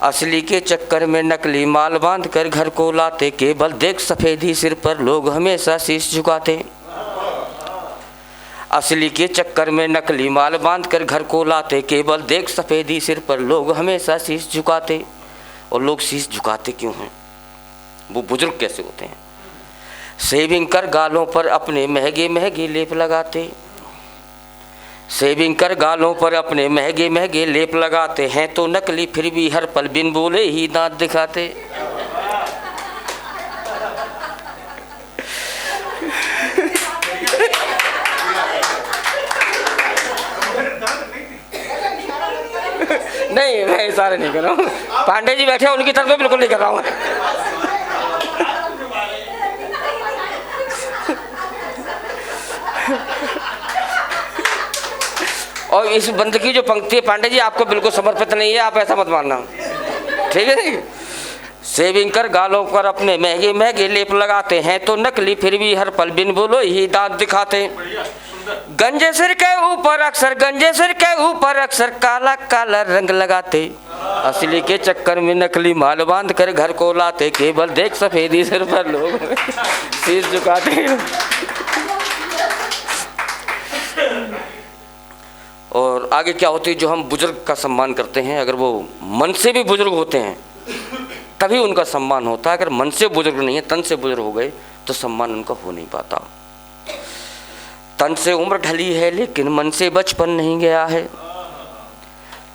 असली के चक्कर में नकली माल बांध कर घर को लाते, केवल देख सफ़ेदी सिर पर लोग हमेशा शीश झुकाते। असली के चक्कर में नकली माल बांध कर घर को लाते, केवल देख सफ़ेदी सिर पर लोग हमेशा शीश झुकाते। और लोग शीश झुकाते क्यों हैं? वो बुजुर्ग कैसे होते हैं? सेविंग कर गालों पर अपने महंगे महंगे लेप लगाते, सेविंग कर गालों पर अपने महंगे महंगे लेप लगाते हैं तो नकली, फिर भी हर पल बिन बोले ही दांत दिखाते। नहीं, मैं इशारे नहीं कर रहा हूँ। पांडे जी बैठे हैं, उनकी तरफ में बिल्कुल नहीं कर रहा हूँ। और इस बंद की जो पंक्ति है पांडे जी आपको बिल्कुल समर्पित नहीं है, आप ऐसा मत मानना, ठीक है नहीं? सेविंग कर गालों पर अपने महंगे महंगे लेप लगाते हैं तो नकली, फिर भी हर पल बिन बोलो ही दांत दिखाते। गंजे सिर के ऊपर अक्सर, गंजे सिर के ऊपर अक्सर काला काला रंग लगाते। असली के चक्कर में नकली माल बांध कर घर को लाते, केवल देख सफेदी सिर पर लोग शीश झुकाते। और आगे क्या होती है, जो हम बुजुर्ग का सम्मान करते हैं, अगर वो मन से भी बुजुर्ग होते हैं तभी उनका सम्मान होता है। अगर मन से बुजुर्ग नहीं है, तन से बुजुर्ग हो गए तो सम्मान उनका हो नहीं पाता। तन से उम्र ढली है लेकिन मन से बचपन नहीं गया है,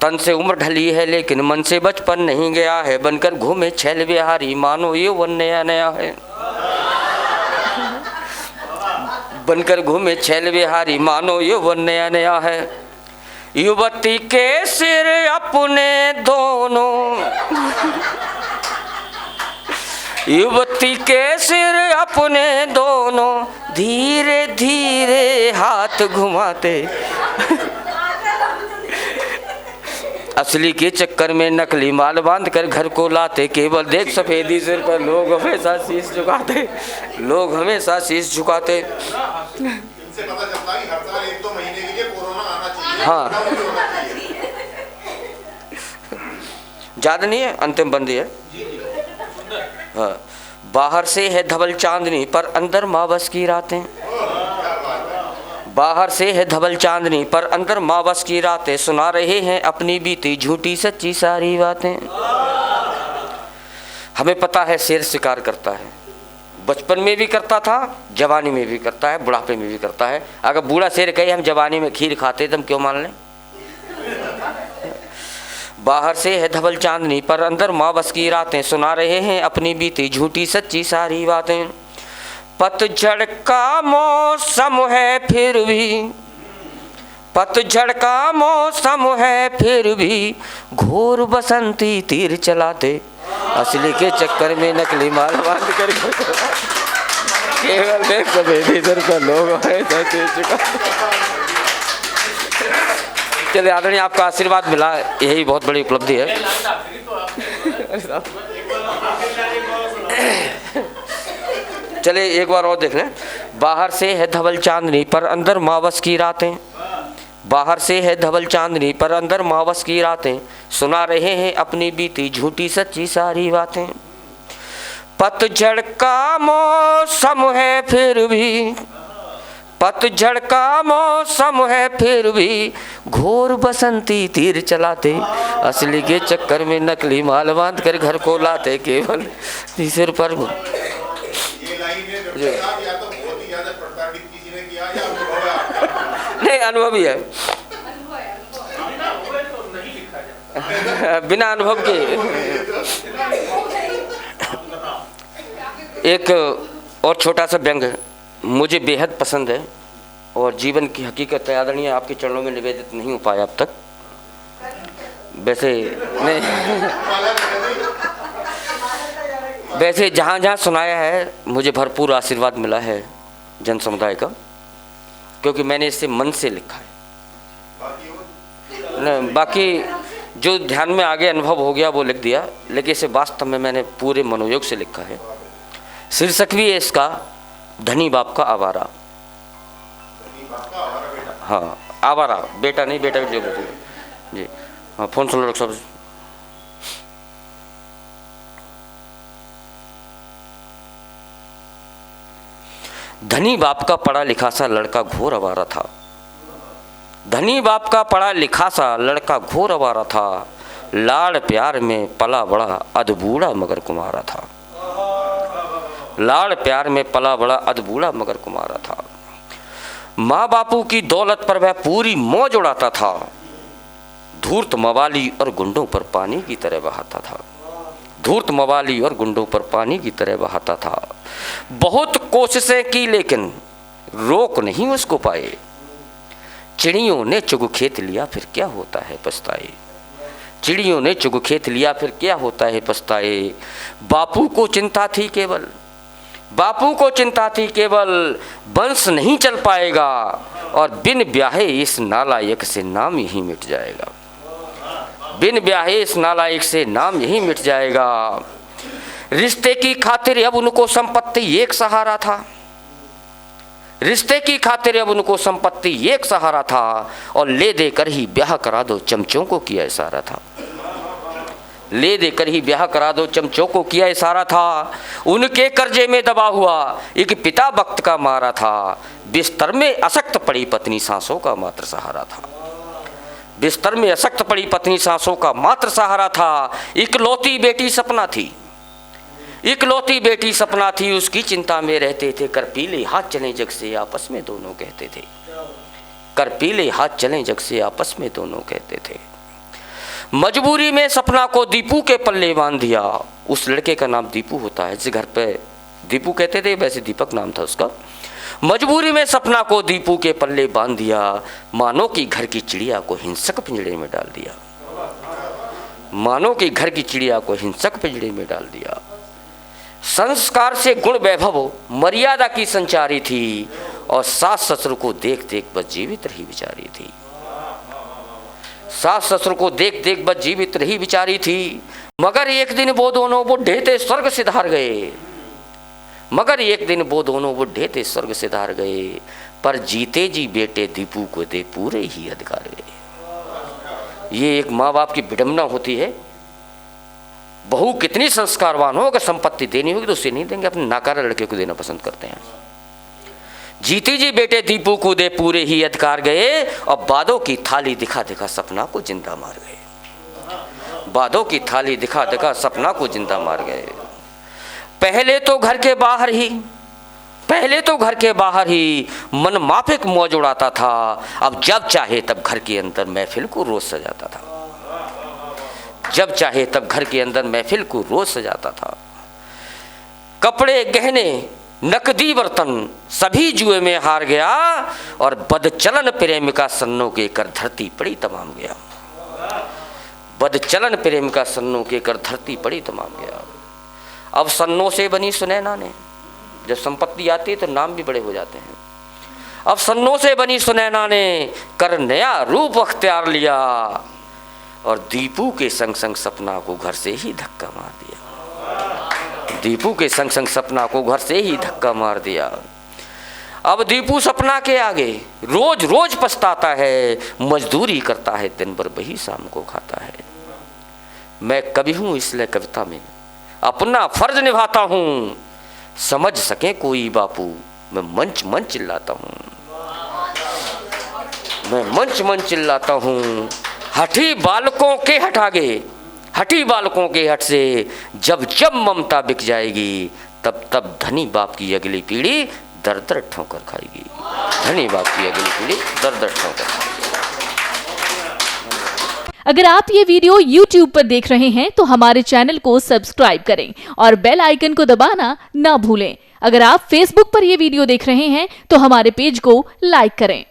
तन से उम्र ढली है लेकिन मन से बचपन नहीं गया है। बनकर घूमे छैल बिहारी मानो ये वन नया नया है, बनकर घूमे छैल बिहारी मानो ये वन नया नया है। युवती के सिर अपने दोनों, युवती के सिर अपने दोनों धीरे धीरे हाथ घुमाते। असली के चक्कर में नकली माल बांध कर घर को लाते, केवल देख सफेदी सिर पर लोग हमेशा शीश झुकाते, लोग हमेशा शीश झुकाते। इनसे पता चलता है कि हर साल 1-2 महीने के लिए कोरोना आना चाहिए। हाँ, ज्यादा नहीं है, अंतिम बंदी है। हाँ, बाहर से है धवल चांदनी पर अंदर माँ बस की रातें, बाहर से है धवल चांदनी पर अंदर माँ बस की रातें। सुना रहे हैं अपनी बीती झूठी सच्ची सारी बातें। हमें पता है शेर शिकार करता है, बचपन में भी करता था, जवानी में भी करता है, बुढ़ापे में भी करता है। अगर बूढ़ा शेर कहे हम जवानी में खीर खाते तो हम क्यों मान लें? बाहर से है धवल चांदनी पर अंदर माँ बस की रातें। सुना रहे हैं अपनी बीती झूठी सच्ची सारी बातें। पतझड़ का मौसम है फिर भी, पतझड़ का मौसम है फिर भी घोर बसंती तीर चलाते। असली के चक्कर में नकली माल बांध कर केवल देख सफेदी सिर पर लोग हमेशा शीश झुकाते। चलिए आदरणीय, आपका आशीर्वाद मिला, यही बहुत बड़ी उपलब्धि है। चलिए एक बार और देख लें। बाहर से है धवल चांदनी पर अंदर मावस की रातें, बाहर से है धवल चांदनी पर अंदर मावस की रातें। सुना रहे हैं अपनी बीती झूठी सच्ची सारी बातें। पतझड़ का मौसम है फिर भी, पतझड़ का मौसम है फिर भी घोर बसंती तीर चलाते। असली के चक्कर में नकली माल बांध कर घर को लाते, केवल सिर पर। ये लाइन है या तो बहुत ही ज्यादा प्रताड़ित किसी ने किया या अनुभव है आपका? नहीं, अनुभव ही है, बिना अनुभव के। एक और छोटा सा व्यंग है, मुझे बेहद पसंद है और जीवन की हकीकत है। आदरणीय, आपके चरणों में निवेदित नहीं हो पाया अब तक, वैसे नहीं वैसे जहाँ जहाँ सुनाया है मुझे भरपूर आशीर्वाद मिला है जन समुदाय का, क्योंकि मैंने इसे मन से लिखा है। नहीं, बाकी जो ध्यान में आगे अनुभव हो गया वो लिख दिया, लेकिन इसे वास्तव में मैंने पूरे मनोयोग से लिखा है। शीर्षक भी है इसका, धनी बाप का आवारा। हाँ, आवारा, बेटा नहीं, बेटा जो बोलते जी। हाँ, फोन सुन लो डॉक्टर साहब। धनी बाप का पढ़ा लिखा सा लड़का घोर आवारा था। धनी बाप का पढ़ा लिखा सा लड़का घोर आवारा था। लाड़ प्यार में पला बड़ा अधबूढ़ा मगर कुमारा था। लाड़ प्यार में पला बड़ा अधबूढ़ा मगर कुमारा था। माँ बापू की दौलत पर वह पूरी मौज उड़ाता था। धूर्त मवाली और गुंडों पर पानी की तरह बहाता था। धूर्त मवाली और गुंडों पर पानी की तरह बहाता था। बहुत कोशिशें की लेकिन रोक नहीं उसको पाए। चिड़ियों ने चुग खेत लिया फिर क्या होता है पछताए। चिड़ियों ने चुग खेत लिया फिर क्या होता है पछताए। बापू को चिंता थी केवल, बापू को चिंता थी केवल, वंश नहीं चल पाएगा और बिन ब्याहे इस नालायक से नाम यही मिट जाएगा। बिन ब्याहे इस नालायक से नाम यही मिट जाएगा। रिश्ते की खातिर अब उनको संपत्ति एक सहारा था। रिश्ते की खातिर अब उनको संपत्ति एक सहारा था और ले देकर ही ब्याह करा दो चमचों को किया इशारा था। ले देकर ही ब्याह करा दो चमचों को किया इशारा था। उनके कर्जे में दबा हुआ एक पिता वक्त का मारा था। बिस्तर में अशक्त पड़ी पत्नी सांसों का मात्र सहारा था। बिस्तर में अशक्त पड़ी पत्नी सांसों का मात्र सहारा था। इकलौती बेटी सपना थी, इकलौती बेटी सपना थी, उसकी चिंता में रहते थे। कर पीले हाथ चले जग से आपस में दोनों कहते थे। कर पीले हाथ चले जग से आपस में दोनों कहते थे। मजबूरी में सपना को दीपू के पल्ले बांध दिया। उस लड़के का नाम दीपू होता है, जिस घर पे दीपू कहते थे वैसे दीपक नाम था उसका। मजबूरी में सपना को दीपू के पल्ले बांध दिया। मानो कि घर की चिड़िया को हिंसक पिंजड़े में डाल दिया। मानो कि घर की चिड़िया को हिंसक पिंजड़े में डाल दिया। संस्कार से गुण वैभव मर्यादा की संचारी थी और सास ससुर को देख देख बस जीवित रही बिचारी थी। सास ससुर को देख देख बस जीवित रही बिचारी थी। मगर एक दिन वो दोनों बुढ़े थे स्वर्ग सिधार गए। मगर एक दिन वो दोनों बुढ़े थे स्वर्ग सिधार गए। पर जीते जी बेटे दीपू को दे पूरे ही अधिकार गए। ये एक माँ बाप की विडंबना होती है। बहू कितनी संस्कारवान हो, अगर संपत्ति देनी होगी तो उसे नहीं देंगे, अपने नाकारा लड़के को देना पसंद करते हैं। जीती जी बेटे दीपू को दे पूरे ही अधिकार गए और बादों की थाली दिखा दिखा सपना को जिंदा मार गए। बादों की थाली दिखा दिखा सपना को जिंदा मार गए। पहले तो घर के बाहर ही, पहले तो घर के बाहर ही मन माफिक मौज उड़ाता था। अब जब चाहे तब घर के अंदर महफिल को रोज सजाता था। जब चाहे तब घर के अंदर महफिल को रोज सजाता था। कपड़े गहने नकदी बर्तन सभी जुए में हार गया और बदचलन प्रेमिका सन्नों के कर धरती पड़ी तमाम गया। बदचलन प्रेमिका सन्नों के कर धरती पड़ी तमाम गया। अब सन्नों से बनी सुनैना ने, जब संपत्ति आती है तो नाम भी बड़े हो जाते हैं। अब सन्नों से बनी सुनैना ने कर नया रूप अख्तियार लिया और दीपू के संग संग सपना को घर से ही धक्का मार दिया। दीपू के संग संग सपना को घर से ही धक्का मार दिया। अब दीपू सपना के आगे रोज रोज पछताता है। मजदूरी करता है दिन भर वही शाम को खाता है। मैं कवि हूँ इसलिए कविता में अपना फर्ज निभाता हूँ। समझ सके कोई बापू मैं मंच मंच चिल्लाता हूँ। मैं मंच मंच चिल्लाता हूँ। हठी बालकों के हट आगे, हठी बालकों के हट से जब जब ममता बिक जाएगी तब तब धनी बाप की अगली पीढ़ी दर दर ठोकर खाएगी। धनी बाप की अगली पीढ़ी दर दर ठोकर खाएगी। अगर आप ये वीडियो YouTube पर देख रहे हैं तो हमारे चैनल को सब्सक्राइब करें और बेल आइकन को दबाना ना भूलें। अगर आप Facebook पर ये वीडियो देख रहे हैं तो हमारे पेज को लाइक करें।